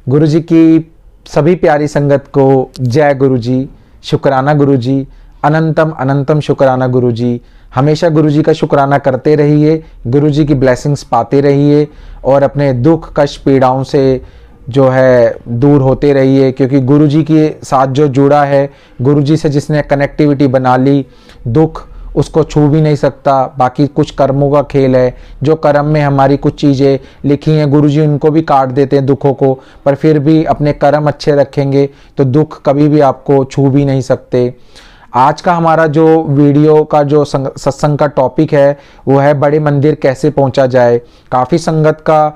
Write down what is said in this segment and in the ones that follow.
गुरु जी की सभी प्यारी संगत को जय गुरु जी, शुक्राना गुरु जी, अनंतम अनंतम शुक्राना गुरु जी। हमेशा गुरु जी का शुक्राना करते रहिए, गुरु जी की ब्लेसिंग्स पाते रहिए और अपने दुख कष्ट पीड़ाओं से जो है दूर होते रहिए, क्योंकि गुरु जी के साथ जो जुड़ा है, गुरु जी से जिसने कनेक्टिविटी बना ली, दुख उसको छू भी नहीं सकता। बाकी कुछ कर्मों का खेल है, जो कर्म में हमारी कुछ चीज़ें लिखी हैं गुरु जी उनको भी काट देते हैं दुखों को, पर फिर भी अपने कर्म अच्छे रखेंगे तो दुख कभी भी आपको छू भी नहीं सकते। आज का हमारा जो वीडियो का जो सत्संग का टॉपिक है वो है बड़े मंदिर कैसे पहुंचा जाए। काफ़ी संगत का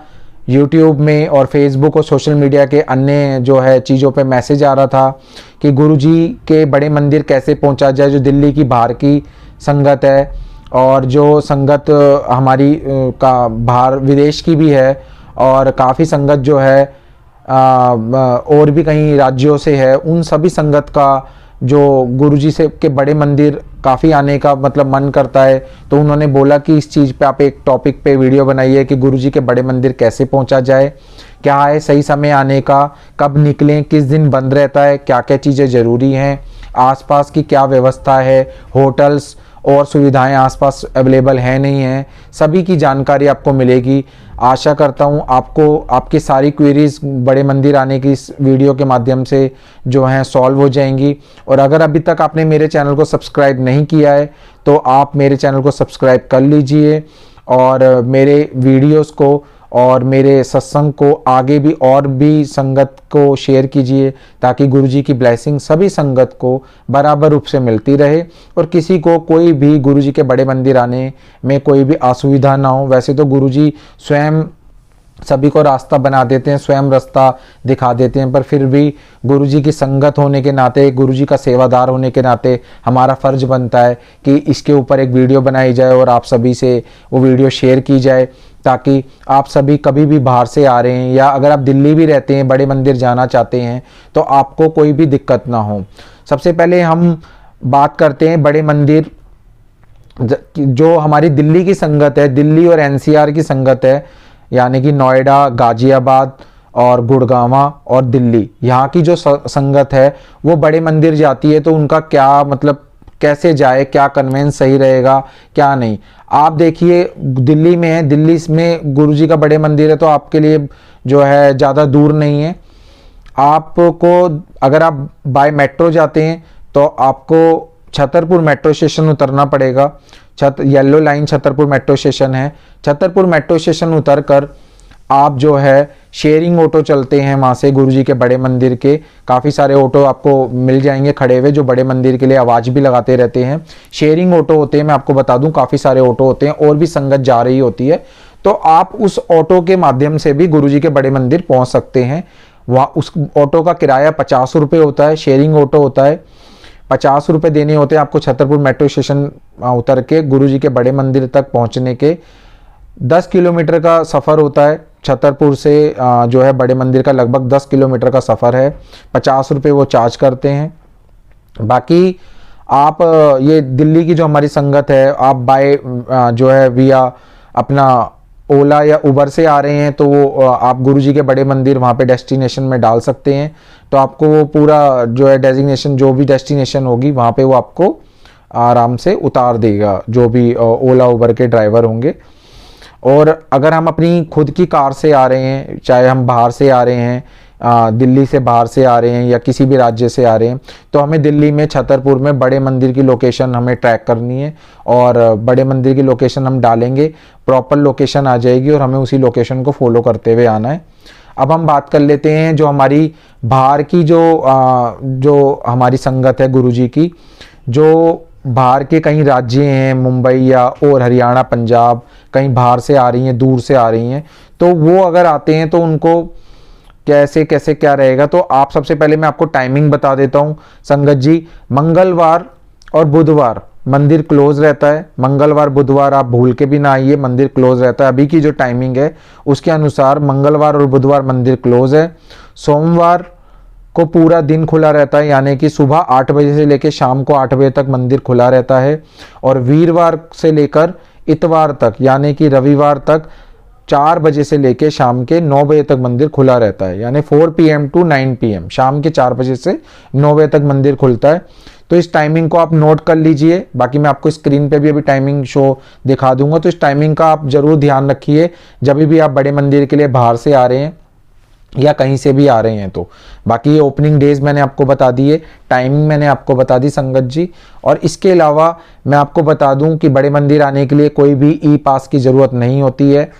यूट्यूब में और फेसबुक और सोशल मीडिया के अन्य जो है चीज़ों पे मैसेज आ रहा था कि गुरुजी के बड़े मंदिर कैसे पहुंचा जाए, जो दिल्ली की बाहर की संगत है और जो संगत हमारी का बाहर विदेश की भी है, और काफ़ी संगत जो है और भी कई राज्यों से है। उन सभी संगत का जो गुरुजी से के बड़े मंदिर काफ़ी आने का मतलब मन करता है, तो उन्होंने बोला कि इस चीज़ पे आप एक टॉपिक पे वीडियो बनाइए कि गुरुजी के बड़े मंदिर कैसे पहुंचा जाए, क्या है सही समय आने का, कब निकलें, किस दिन बंद रहता है, क्या क्या चीज़ें ज़रूरी हैं, आसपास की क्या व्यवस्था है, होटल्स और सुविधाएं आसपास अवेलेबल है नहीं है, सभी की जानकारी आपको मिलेगी। आशा करता हूं आपको आपकी सारी क्वेरीज बड़े मंदिर आने की इस वीडियो के माध्यम से जो हैं सॉल्व हो जाएंगी। और अगर अभी तक आपने मेरे चैनल को सब्सक्राइब नहीं किया है तो आप मेरे चैनल को सब्सक्राइब कर लीजिए और मेरे वीडियोस को और मेरे सत्संग को आगे भी और भी संगत को शेयर कीजिए, ताकि गुरुजी की ब्लेसिंग सभी संगत को बराबर रूप से मिलती रहे और किसी को कोई भी गुरुजी के बड़े मंदिर आने में कोई भी असुविधा ना हो। वैसे तो गुरुजी स्वयं सभी को रास्ता बना देते हैं, स्वयं रास्ता दिखा देते हैं, पर फिर भी गुरुजी की संगत होने के नाते, गुरुजी का सेवादार होने के नाते हमारा फ़र्ज बनता है कि इसके ऊपर एक वीडियो बनाई जाए और आप सभी से वो वीडियो शेयर की जाए, ताकि आप सभी कभी भी बाहर से आ रहे हैं या अगर आप दिल्ली भी रहते हैं बड़े मंदिर जाना चाहते हैं तो आपको कोई भी दिक्कत ना हो। सबसे पहले हम बात करते हैं बड़े मंदिर, जो हमारी दिल्ली की संगत है, दिल्ली और एनसीआर की संगत है, यानी कि नोएडा, गाजियाबाद और गुड़गांव और दिल्ली, यहाँ की जो संगत है वो बड़े मंदिर जाती है, तो उनका क्या मतलब कैसे जाए, क्या कन्वेंस सही रहेगा क्या नहीं। आप देखिए दिल्ली में है, दिल्ली में गुरुजी का बड़े मंदिर है, तो आपके लिए जो है ज़्यादा दूर नहीं है। आपको अगर आप बाय मेट्रो जाते हैं तो आपको छतरपुर मेट्रो स्टेशन उतरना पड़ेगा। Yellow line Chhatarpur metro station है। छतरपुर मेट्रो स्टेशन उतर कर आप जो है शेयरिंग ऑटो चलते हैं वहाँ से गुरुजी के बड़े मंदिर के, काफ़ी सारे ऑटो आपको मिल जाएंगे खड़े हुए जो बड़े मंदिर के लिए आवाज़ भी लगाते रहते हैं। शेयरिंग ऑटो होते हैं, मैं आपको बता दूं काफ़ी सारे ऑटो होते हैं और भी संगत जा रही होती है, तो आप उस ऑटो के माध्यम से भी गुरुजी के बड़े मंदिर पहुँच सकते हैं। वहाँ उस ऑटो का किराया 50 रुपये होता है, शेयरिंग ऑटो होता है, 50 रुपये देने होते हैं आपको छतरपुर मेट्रो स्टेशन उतर के गुरुजी के बड़े मंदिर तक पहुँचने के। 10 किलोमीटर का सफ़र होता है छतरपुर से जो है बड़े मंदिर का, लगभग 10 किलोमीटर का सफ़र है। 50 रुपये वो चार्ज करते हैं। बाकी आप ये दिल्ली की जो हमारी संगत है, आप बाय जो है विया अपना ओला या उबर से आ रहे हैं तो वो आप गुरुजी के बड़े मंदिर वहाँ पे डेस्टिनेशन में डाल सकते हैं, तो आपको वो पूरा जो है डेजिग्नेशन जो भी डेस्टिनेशन होगी वहाँ पे वो आपको आराम से उतार देगा, जो भी ओला उबर के ड्राइवर होंगे। और अगर हम अपनी खुद की कार से आ रहे हैं, चाहे हम बाहर से आ रहे हैं, दिल्ली से बाहर से आ रहे हैं या किसी भी राज्य से आ रहे हैं, तो हमें दिल्ली में छतरपुर में बड़े मंदिर की लोकेशन हमें ट्रैक करनी है और बड़े मंदिर की लोकेशन हम डालेंगे, प्रॉपर लोकेशन आ जाएगी और हमें उसी लोकेशन को फॉलो करते हुए आना है। अब हम बात कर लेते हैं जो हमारी बाहर की जो हमारी संगत है गुरुजी की, जो बाहर के कई राज्य हैं, मुंबई या और हरियाणा, पंजाब, कहीं बाहर से आ रही हैं, दूर से आ रही हैं, तो वो अगर आते हैं तो उनको कैसे कैसे क्या रहेगा। तो आप सबसे पहले मैं आपको टाइमिंग बता देता हूँ संगत जी। मंगलवार और बुधवार मंदिर क्लोज रहता है। मंगलवार बुधवार आप भूल के भी ना आइए, मंदिर क्लोज रहता है। अभी की जो टाइमिंग है उसके अनुसार मंगलवार और बुधवार मंदिर क्लोज है। सोमवार को पूरा दिन खुला रहता है, यानी कि सुबह 8 बजे से लेकर शाम को 8 बजे तक मंदिर खुला रहता है। और वीरवार से लेकर इतवार तक यानी कि रविवार तक 4 बजे से लेके शाम के 9 बजे तक मंदिर खुला रहता है, यानी 4 PM to 9 PM, शाम के 4 बजे से 9 बजे तक मंदिर खुलता है। तो इस टाइमिंग को आप नोट कर लीजिए। बाकी मैं आपको स्क्रीन पे भी अभी टाइमिंग शो दिखा दूंगा, तो इस टाइमिंग का आप जरूर ध्यान रखिए जब भी आप बड़े मंदिर के लिए बाहर से आ रहे हैं या कहीं से भी आ रहे हैं तो। बाकी ये ओपनिंग डेज मैंने आपको बता दिए, टाइमिंग मैंने आपको बता दी संगत जी। और इसके अलावा मैं आपको बता दूं कि बड़े मंदिर आने के लिए कोई भी ई पास की ज़रूरत नहीं होती है।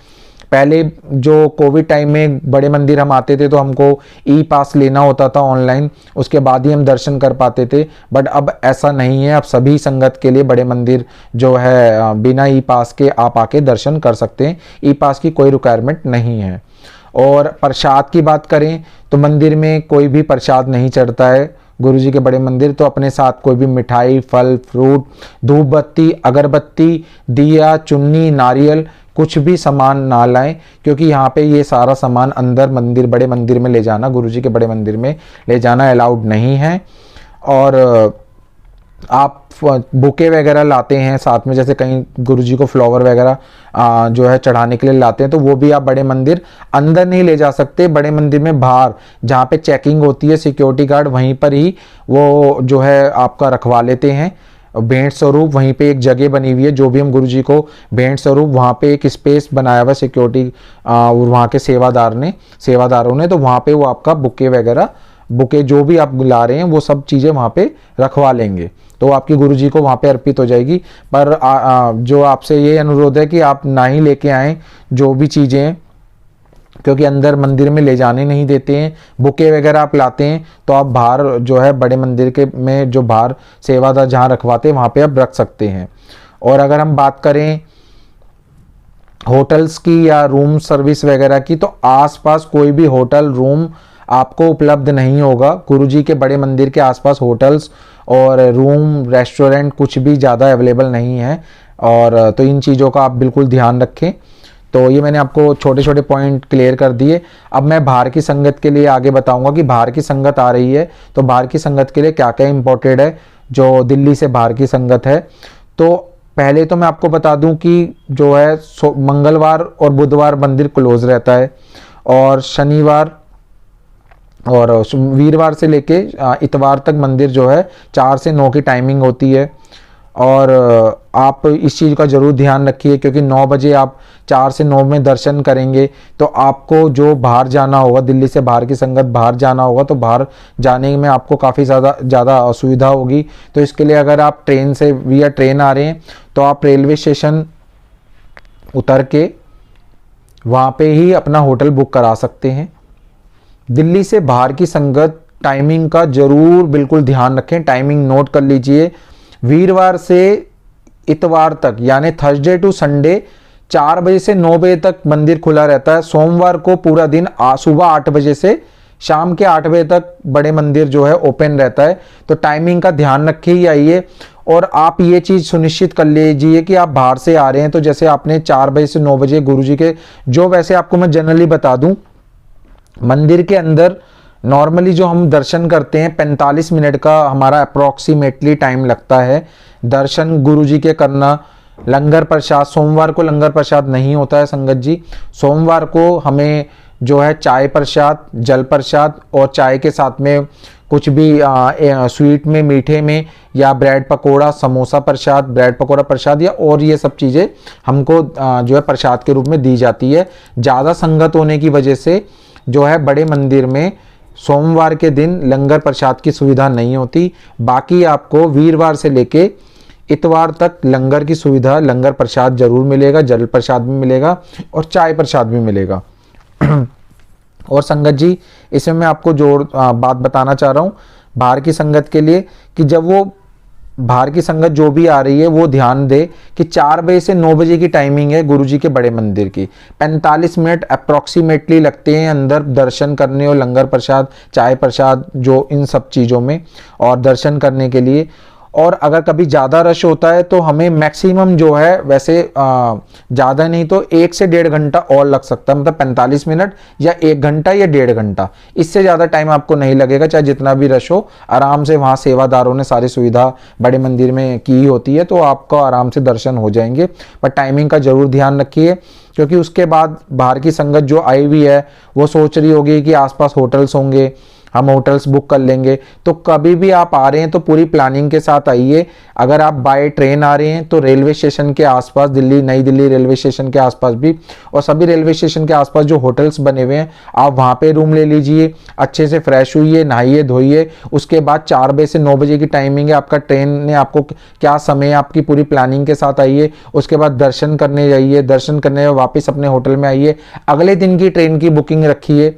पहले जो कोविड टाइम में बड़े मंदिर हम आते थे तो हमको ई पास लेना होता था ऑनलाइन, उसके बाद ही हम दर्शन कर पाते थे। बट अब ऐसा नहीं है, अब सभी संगत के लिए बड़े मंदिर जो है बिना ई पास के आप आके दर्शन कर सकते हैं, ई पास की कोई रिक्वायरमेंट नहीं है। और प्रसाद की बात करें तो मंदिर में कोई भी प्रसाद नहीं चढ़ता है गुरु जी के बड़े मंदिर, तो अपने साथ कोई भी मिठाई, फल, फ्रूट, धूप बत्ती, अगरबत्ती, दिया, चुन्नी, नारियल कुछ भी सामान ना लाएं, क्योंकि यहाँ पे ये सारा सामान अंदर मंदिर, बड़े मंदिर में ले जाना, गुरु जी के बड़े मंदिर में ले जाना अलाउड नहीं है। और आप बुके वगैरह लाते हैं साथ में, जैसे कहीं गुरुजी को फ्लावर वगैरह जो है चढ़ाने के लिए लाते हैं, तो वो भी आप बड़े मंदिर अंदर नहीं ले जा सकते। बड़े मंदिर में बाहर जहाँ पे चेकिंग होती है, सिक्योरिटी गार्ड वहीं पर ही वो जो है आपका रखवा लेते हैं। भेंट स्वरूप वहीं पे एक जगह बनी हुई है, जो भी हम गुरुजी को भेंट स्वरूप वहाँ पे एक स्पेस बनाया हुआ सिक्योरिटी वहाँ के सेवादारों ने, तो वहाँ पे वो आपका बुके जो भी आप ला रहे हैं वो सब चीज़ें वहाँ पे रखवा लेंगे, तो आपकी गुरुजी को वहाँ पे अर्पित हो जाएगी। पर जो आपसे ये अनुरोध है कि आप ना ही लेके आएँ जो भी चीज़ें, क्योंकि अंदर मंदिर में ले जाने नहीं देते हैं। बुके वगैरह आप लाते हैं तो आप बाहर जो है बड़े मंदिर के में जो बाहर सेवादार जहाँ रखवाते हैं वहाँ पे आप रख सकते हैं। और अगर हम बात करें होटल्स की या रूम सर्विस वगैरह की, तो आसपास कोई भी होटल रूम आपको उपलब्ध नहीं होगा। गुरुजी के बड़े मंदिर के आसपास होटल्स और रूम, रेस्टोरेंट कुछ भी ज़्यादा अवेलेबल नहीं है, और तो इन चीज़ों का आप बिल्कुल ध्यान रखें। तो ये मैंने आपको छोटे छोटे पॉइंट क्लियर कर दिए। अब मैं बाहर की संगत के लिए आगे बताऊंगा कि बाहर की संगत आ रही है तो बाहर की संगत के लिए क्या क्या इम्पोर्टेड है, जो दिल्ली से बाहर की संगत है। तो पहले तो मैं आपको बता दूं कि जो है मंगलवार और बुधवार मंदिर क्लोज रहता है, और शनिवार और वीरवार से लेके इतवार तक मंदिर जो है 4 से 9 की टाइमिंग होती है। और आप इस चीज़ का ज़रूर ध्यान रखिए, क्योंकि 9 बजे आप 4 से 9 में दर्शन करेंगे तो आपको जो बाहर जाना होगा, दिल्ली से बाहर की संगत बाहर जाना होगा, तो बाहर जाने में आपको काफ़ी ज़्यादा असुविधा होगी। तो इसके लिए अगर आप ट्रेन से विया ट्रेन आ रहे हैं तो आप रेलवे स्टेशन उतर के वहाँ पे ही अपना होटल बुक करा सकते हैं। दिल्ली से बाहर की संगत टाइमिंग का ज़रूर बिल्कुल ध्यान रखें, टाइमिंग नोट कर लीजिए। वीरवार से इतवार तक यानी थर्सडे टू संडे 4 बजे से 9 बजे तक मंदिर खुला रहता है। सोमवार को पूरा दिन सुबह 8 बजे से शाम के 8 बजे तक बड़े मंदिर जो है ओपन रहता है। तो टाइमिंग का ध्यान रखे ही आइए। और आप ये चीज़ सुनिश्चित कर लीजिए कि आप बाहर से आ रहे हैं तो जैसे आपने 4 बजे से 9 बजे गुरुजी के जो, वैसे आपको मैं जनरली बता दूं, मंदिर के अंदर नॉर्मली जो हम दर्शन करते हैं 45 मिनट का हमारा अप्रॉक्सीमेटली टाइम लगता है दर्शन गुरुजी के करना। लंगर प्रसाद, सोमवार को लंगर प्रसाद नहीं होता है संगत जी। सोमवार को हमें जो है चाय प्रसाद, जल प्रसाद और चाय के साथ में कुछ भी स्वीट में, मीठे में, या ब्रेड पकोड़ा, समोसा प्रसाद, ब्रेड पकोड़ा प्रसाद, या और ये सब चीज़ें हमको जो है प्रसाद के रूप में दी जाती है। ज़्यादा संगत होने की वजह से जो है बड़े मंदिर में सोमवार के दिन लंगर प्रसाद की सुविधा नहीं होती। बाकी आपको वीरवार से लेके इतवार तक लंगर की सुविधा, लंगर प्रसाद जरूर मिलेगा, जल प्रसाद भी मिलेगा और चाय प्रसाद भी मिलेगा। और संगत जी, इसमें मैं आपको बात बताना चाह रहा हूँ बाहर की संगत के लिए, कि जब वो बाहर की संगत जो भी आ रही है वो ध्यान दे कि 4 बजे से 9 बजे की टाइमिंग है गुरुजी के बड़े मंदिर की। 45 मिनट अप्रॉक्सीमेटली लगते हैं अंदर दर्शन करने और लंगर प्रसाद, चाय प्रसाद, जो इन सब चीज़ों में और दर्शन करने के लिए। और अगर कभी ज़्यादा रश होता है तो हमें मैक्सिमम जो है, वैसे ज़्यादा नहीं तो 1 से 1.5 घंटा और लग सकता है, मतलब 45 मिनट या 1 घंटा या 1.5 घंटा, इससे ज़्यादा टाइम आपको नहीं लगेगा। चाहे जितना भी रश हो, आराम से वहाँ सेवादारों ने सारी सुविधा बड़े मंदिर में की होती है, तो आपको आराम से दर्शन हो जाएंगे। पर टाइमिंग का ज़रूर ध्यान रखिए। क्योंकि उसके बाद बाहर की संगत जो आई हुई है वो सोच रही होगी कि आसपास होटल्स होंगे, हम होटल्स बुक कर लेंगे। तो कभी भी आप आ रहे हैं तो पूरी प्लानिंग के साथ आइए। अगर आप बाय ट्रेन आ रहे हैं तो रेलवे स्टेशन के आसपास, दिल्ली नई दिल्ली रेलवे स्टेशन के आसपास भी, और सभी रेलवे स्टेशन के आसपास जो होटल्स बने हुए हैं आप वहां पे रूम ले लीजिए, अच्छे से फ्रेश हुइए, नहाइए धोइए। उसके बाद 4 बजे से 9 बजे की टाइमिंग है आपका, ट्रेन ने आपको क्या समय है, आपकी पूरी प्लानिंग के साथ आइए। उसके बाद दर्शन करने जाइए, दर्शन करने वापस अपने होटल में आइए। अगले दिन की ट्रेन की बुकिंग रखिए।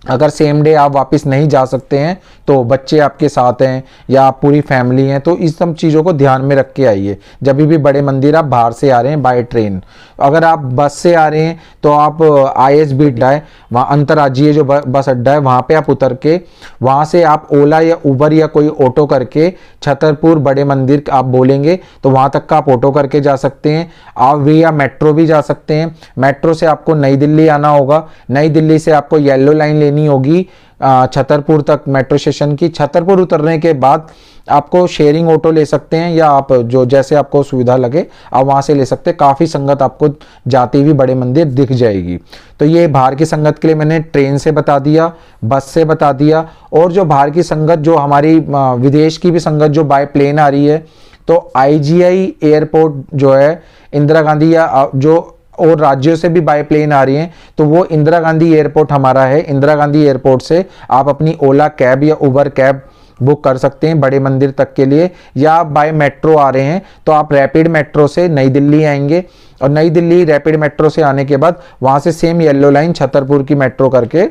अगर सेम डे आप वापस नहीं जा सकते हैं तो बच्चे आपके साथ हैं या आप पूरी फैमिली हैं तो इस सब चीज़ों को ध्यान में रख के आइए। जब भी बड़े मंदिर आप बाहर से आ रहे हैं बाय ट्रेन, अगर आप बस से आ रहे हैं तो आप ISB अड्डा है, वहाँ अंतर्राज्यीय जो बस अड्डा है वहाँ पे आप उतर के वहाँ से आप ओला या उबर या कोई ऑटो करके छतरपुर बड़े मंदिर आप बोलेंगे तो वहाँ तक का आप ऑटो करके जा सकते हैं। आप या मेट्रो भी जा सकते हैं। मेट्रो से आपको नई दिल्ली आना होगा, नई दिल्ली से आपको येलो लाइन लेनी होगी छतरपुर तक मेट्रो स्टेशन की। छतरपुर उतरने के बाद आपको शेयरिंग ऑटो ले सकते हैं या आप जो जैसे आपको सुविधा लगे आप वहां से ले सकते हैं। काफ़ी संगत आपको जाती हुई बड़े मंदिर दिख जाएगी। तो ये बाहर की संगत के लिए मैंने ट्रेन से बता दिया, बस से बता दिया। और जो बाहर की संगत, जो हमारी विदेश की भी संगत जो बाय प्लेन आ रही है, तो IGI एयरपोर्ट जो है इंदिरा गांधी या जो और राज्यों से भी बाय प्लेन आ रही हैं तो वो इंदिरा गांधी एयरपोर्ट हमारा है। इंदिरा गांधी एयरपोर्ट से आप अपनी ओला कैब या उबर कैब बुक कर सकते हैं बड़े मंदिर तक के लिए। या आप बाय मेट्रो आ रहे हैं तो आप रैपिड मेट्रो से नई दिल्ली आएंगे और नई दिल्ली रैपिड मेट्रो से आने के बाद वहां से सेम येलो लाइन छतरपुर की मेट्रो करके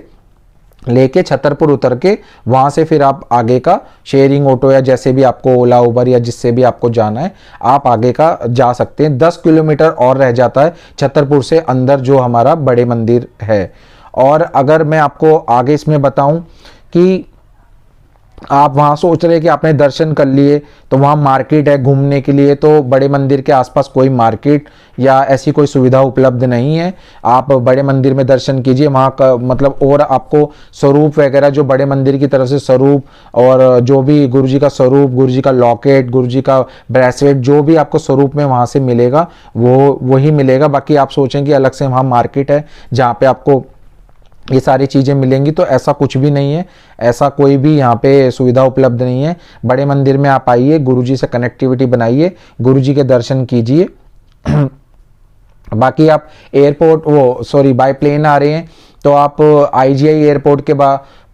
लेके छतरपुर उतर के वहां से फिर आप आगे का शेयरिंग ऑटो या जैसे भी आपको ओला उबर या जिससे भी आपको जाना है आप आगे का जा सकते हैं। 10 किलोमीटर और रह जाता है छतरपुर से अंदर जो हमारा बड़े मंदिर है। और अगर मैं आपको आगे इसमें बताऊं कि आप वहाँ सोच रहे हैं कि आपने दर्शन कर लिए तो वहाँ मार्केट है घूमने के लिए, तो बड़े मंदिर के आसपास कोई मार्केट या ऐसी कोई सुविधा उपलब्ध नहीं है। आप बड़े मंदिर में दर्शन कीजिए, वहाँ का मतलब और आपको स्वरूप वगैरह जो बड़े मंदिर की तरफ से स्वरूप और जो भी गुरु जी का स्वरूप, गुरु जी का लॉकेट, गुरु जी का ब्रेसलेट जो भी आपको स्वरूप में वहाँ से मिलेगा वो वही मिलेगा। बाकी आप सोचें कि अलग से वहाँ मार्केट है जहाँ पे आपको ये सारी चीज़ें मिलेंगी, तो ऐसा कुछ भी नहीं है, ऐसा कोई भी यहाँ पे सुविधा उपलब्ध नहीं है। बड़े मंदिर में आप आइए, गुरुजी से कनेक्टिविटी बनाइए, गुरुजी के दर्शन कीजिए। बाकी आप एयरपोर्ट बाय प्लेन आ रहे हैं तो आप IGI एयरपोर्ट के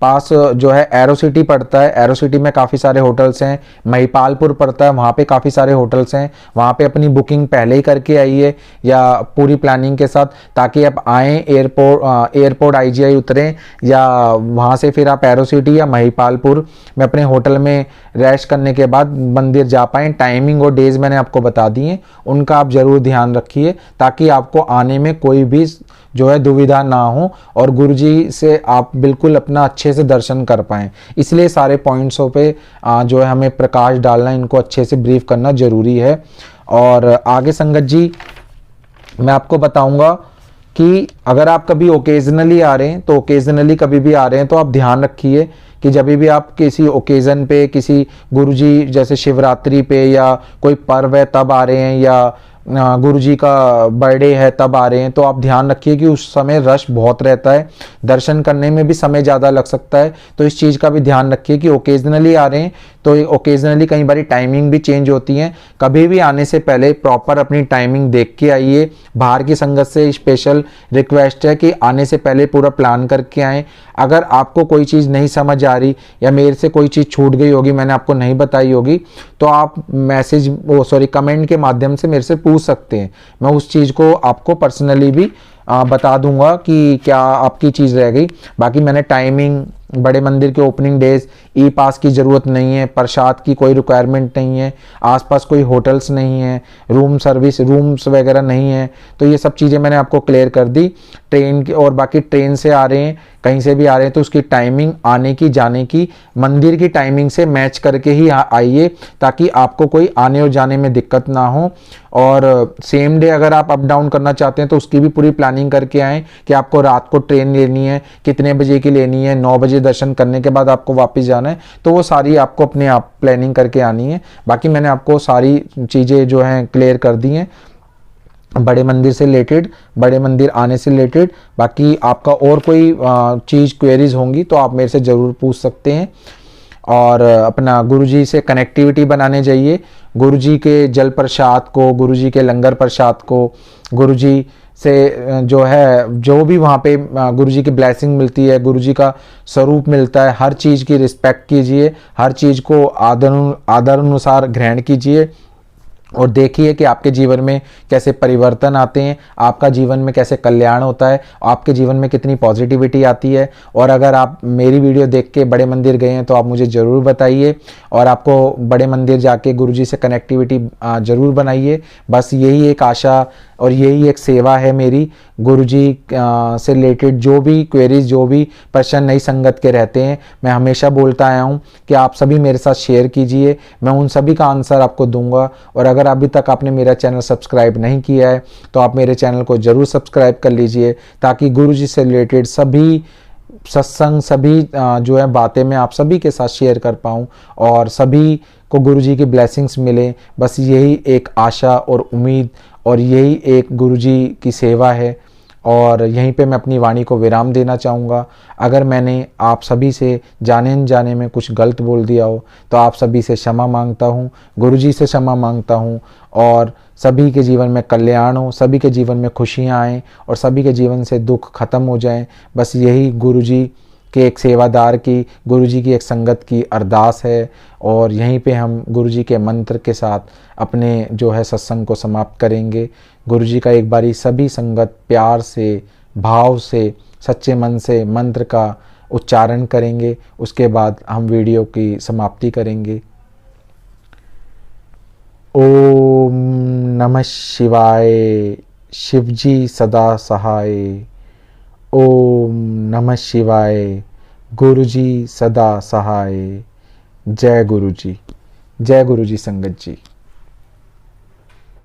पास जो है एरो सिटी पड़ता है, एरो सिटी में काफ़ी सारे होटल्स हैं। महिपालपुर पड़ता है, वहाँ पे काफ़ी सारे होटल्स हैं। वहाँ पे अपनी बुकिंग पहले ही करके आइए या पूरी प्लानिंग के साथ, ताकि आप आएँ एयरपोर्ट IGI उतरें या वहाँ से फिर आप एरो सिटी या महिपालपुर में अपने होटल में रेस्ट करने के बाद मंदिर जा पाएँ। टाइमिंग और डेज मैंने आपको बता दिए हैं, उनका आप ज़रूर ध्यान रखिए ताकि आपको आने में कोई भी जो है दुविधा ना हो और गुरुजी से आप बिल्कुल अपना अच्छे से दर्शन कर पाएँ। इसलिए सारे पॉइंट्सों पे जो है हमें प्रकाश डालना, इनको अच्छे से ब्रीफ करना ज़रूरी है। और आगे संगत जी मैं आपको बताऊंगा कि अगर आप कभी ओकेजनली आ रहे हैं तो ओकेजनली कभी भी आ रहे हैं तो आप ध्यान रखिए कि जब भी आप किसी ओकेज़न पे, किसी गुरुजी जैसे शिवरात्रि पे या कोई पर्व है तब आ रहे हैं या गुरुजी का बर्थडे है तब आ रहे हैं, तो आप ध्यान रखिए कि उस समय रश बहुत रहता है, दर्शन करने में भी समय ज़्यादा लग सकता है। तो इस चीज़ का भी ध्यान रखिए कि ओकेजनली आ रहे हैं तो ओकेजनली कई बार टाइमिंग भी चेंज होती है। कभी भी आने से पहले प्रॉपर अपनी टाइमिंग देख के आइए। बाहर की संगत से स्पेशल रिक्वेस्ट है कि आने से पहले पूरा प्लान करके आएँ। अगर आपको कोई चीज़ नहीं समझ आ रही या मेरे से कोई चीज़ छूट गई होगी, मैंने आपको नहीं बताई होगी, तो आप कमेंट के माध्यम से मेरे से पूछ सकते हैं। मैं उस चीज़ को आपको पर्सनली भी बता दूंगा कि क्या आपकी चीज़ रह गई। बाकी मैंने टाइमिंग, बड़े मंदिर के ओपनिंग डेज, ई पास की ज़रूरत नहीं है, प्रसाद की कोई रिक्वायरमेंट नहीं है, आसपास कोई होटल्स नहीं है, रूम्स वगैरह नहीं है, तो ये सब चीज़ें मैंने आपको क्लियर कर दी। ट्रेन की और बाकी ट्रेन से आ रहे हैं, कहीं से भी आ रहे हैं तो उसकी टाइमिंग आने की जाने की मंदिर की टाइमिंग से मैच करके ही आइए ताकि आपको कोई आने और जाने में दिक्कत ना हो। और सेम डे अगर आप अप डाउन करना चाहते हैं तो उसकी भी पूरी प्लानिंग करके आएँ कि आपको रात को ट्रेन लेनी है, कितने बजे की लेनी है, 9 बजे दर्शन करने के बाद आपको वापस जाना है, तो वो सारी आपको अपने आप प्लानिंग करके आनी है। बाकी मैंने आपको सारी चीज़ें जो हैं क्लियर कर दी हैं। बड़े मंदिर से रिलेटेड, बड़े मंदिर आने से रिलेटेड। बाकी आपका और कोई चीज़ क्वेरीज होंगी तो आप मेरे से ज़रूर पूछ सकते हैं। और अपना गुरुजी से कनेक्टिविटी बनाने जाइए। गुरुजी के जल प्रसाद को, गुरुजी के लंगर प्रसाद को, गुरुजी से जो है जो भी वहाँ पे गुरुजी की ब्लेसिंग मिलती है, गुरुजी का स्वरूप मिलता है, हर चीज़ की रिस्पेक्ट कीजिए, हर चीज़ को आदर अनुसार ग्रहण कीजिए और देखिए कि आपके जीवन में कैसे परिवर्तन आते हैं, आपका जीवन में कैसे कल्याण होता है, आपके जीवन में कितनी पॉजिटिविटी आती है। और अगर आप मेरी वीडियो देख के बड़े मंदिर गए हैं तो आप मुझे ज़रूर बताइए और आपको बड़े मंदिर जाके गुरुजी से कनेक्टिविटी ज़रूर बनाइए। बस यही एक आशा और यही एक सेवा है मेरी। गुरुजी से रिलेटेड जो भी क्वेरीज, जो भी प्रश्न नई संगत के रहते हैं, मैं हमेशा बोलता आया हूँ कि आप सभी मेरे साथ शेयर कीजिए, मैं उन सभी का आंसर आपको दूंगा। और अगर अभी तक आपने मेरा चैनल सब्सक्राइब नहीं किया है तो आप मेरे चैनल को ज़रूर सब्सक्राइब कर लीजिए, ताकि गुरुजी से रिलेटेड सभी सत्संग, सभी जो है बातें मैं आप सभी के साथ शेयर कर पाऊँ और सभी को गुरुजी की ब्लेसिंग्स मिले। बस यही एक आशा और उम्मीद और यही एक गुरुजी की सेवा है। और यहीं पे मैं अपनी वाणी को विराम देना चाहूँगा। अगर मैंने आप सभी से जाने अनजाने में कुछ गलत बोल दिया हो तो आप सभी से क्षमा मांगता हूँ, गुरुजी से क्षमा मांगता हूँ। और सभी के जीवन में कल्याण हो, सभी के जीवन में खुशियाँ आएँ और सभी के जीवन से दुख खत्म हो जाएं। बस यही गुरुजी के एक सेवादार की, गुरुजी की एक संगत की अरदास है। और यहीं पे हम गुरुजी के मंत्र के साथ अपने जो है सत्संग को समाप्त करेंगे। गुरुजी का एक बारी सभी संगत प्यार से, भाव से, सच्चे मन से मंत्र का उच्चारण करेंगे। उसके बाद हम वीडियो की समाप्ति करेंगे। ओम नमः शिवाय, शिवजी सदा सहाय। ओम नमः शिवाय, गुरुजी सदा सहाय। जय गुरुजी, जय गुरुजी संगत जी।